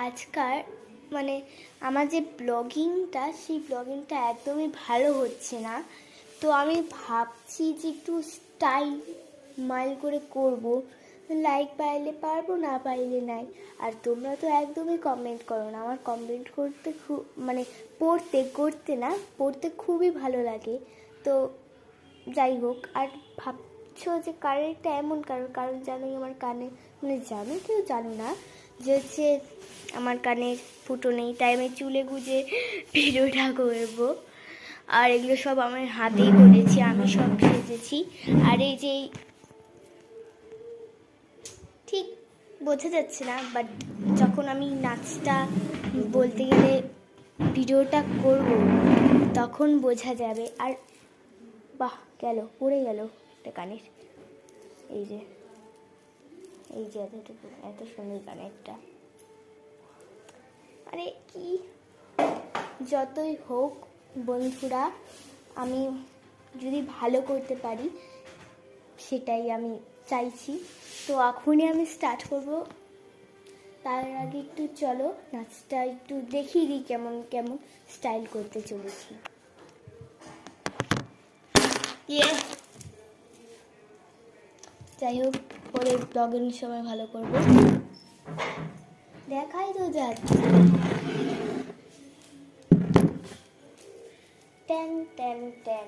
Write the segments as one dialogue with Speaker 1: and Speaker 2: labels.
Speaker 1: আজকাল মানে আমার যে ব্লগিংটা সেই ব্লগিংটা একদমই ভালো হচ্ছে না। তো আমি ভাবছি যে একটু স্টাইল মাইল করে করব, লাইক পাইলে পারবো, না পাইলে নাই। আর তোমরা তো একদমই কমেন্ট করো না। আমার কমেন্ট করতে খুব মানে পড়তে খুবই ভালো লাগে। তো যাই হোক, আর ভাবছো যে কারেন্টটা এমন কারণ জানোই আমার কানে, মানে জানো কেউ জানো না যে হচ্ছে আমার কানের ফুটো নেই, তাই আমি চুলে গুজে ভিডিওটা করবো। আর এগুলো সব আমার হাতেই করেছি, আমি সব সেজেছি। আর এই যে ঠিক বোঝা যাচ্ছে না, বাট যখন আমি নাচটা বলতে গেলে ভিডিওটা করব তখন বোঝা যাবে। আর বাহ, পড়ে গেল একটা কানের। এই যে এতটুকু, এত সুন্দর কানেরটা। আরে কি, যতই হোক বন্ধুরা, আমি যদি ভালো করতে পারি সেটাই আমি চাইছি। তো এখনই আমি স্টার্ট করব। তার আগে একটু চলো নাচটা একটু দেখিয়ে দিই কেমন কেমন স্টাইল করতে চলেছি। যাই হোক, পরে ব্লগিং সময় ভালো করব, দেখাই তো যাচ্ছে। টেন টেন টেন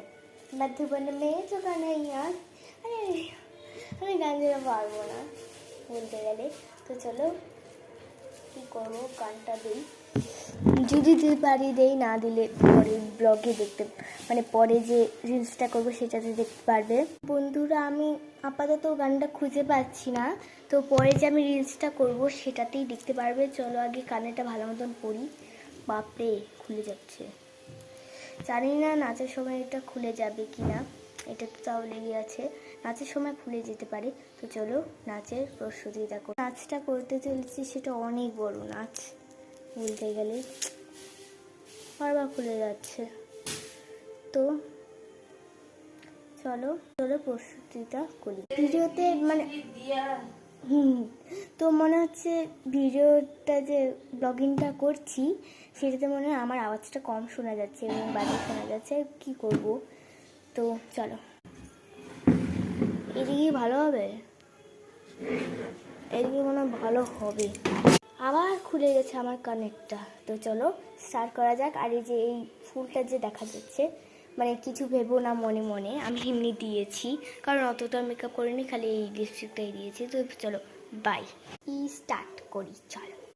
Speaker 1: মধুবন মেয়ে তো কানাইয়া। আরে আমি গান দিতে পারবো না বলতে গেলে। তো চলো কি করবো, গানটা দিই, যদি দিতে পারি দেই, না দিলে পরে ব্লগে দেখতে, মানে পরে যে রিলসটা করবো সেটাতে দেখতে পারবে। বন্ধুরা, আমি আপাতত গানটা খুঁজে পাচ্ছি না, তো পরে যে আমি রিলসটা করবো সেটাতেই দেখতে পারবে। চলো আগে কানেরটা ভালো মতন পরি। বাপরে, খুলে যাচ্ছে, জানি না নাচের সময় এটা খুলে যাবে কি না। এটা তো তাও লেগে আছে, নাচের সময় খুলে যেতে পারে। তো চলো নাচের প্রস্তুতিটা করি। নাচটা করতে চলেছি, সেটা অনেক বড় নাচ বলতে গেলে, বারবার খুলে যাচ্ছে। তো চলো প্রস্তুতিটা করি। ভিডিওতে মানে তো মনে হচ্ছে ভিডিওটা যে ব্লগিংটা করছি সেটাতে মনে হয় আমার আওয়াজটা কম শোনা যাচ্ছে এবং বাজে শোনা যাচ্ছে। কি করব, তো চলো এদিকে ভালো হবে, এদিকে মনে হয় ভালো হবে। আবার খুলে গেছে আমার কানেরটা। তো চলো স্টার্ট করা যাক। আর এই যে এই ফুলটা যে দেখা যাচ্ছে, মানে কিছু ভেবো না মনে মনে, আমি এমনি দিয়েছি, কারণ অতটা মেকআপ করিনি, খালি এই লিপস্টিকটাই দিয়েছি। তো চলো বাই, স্টার্ট করি, চলো।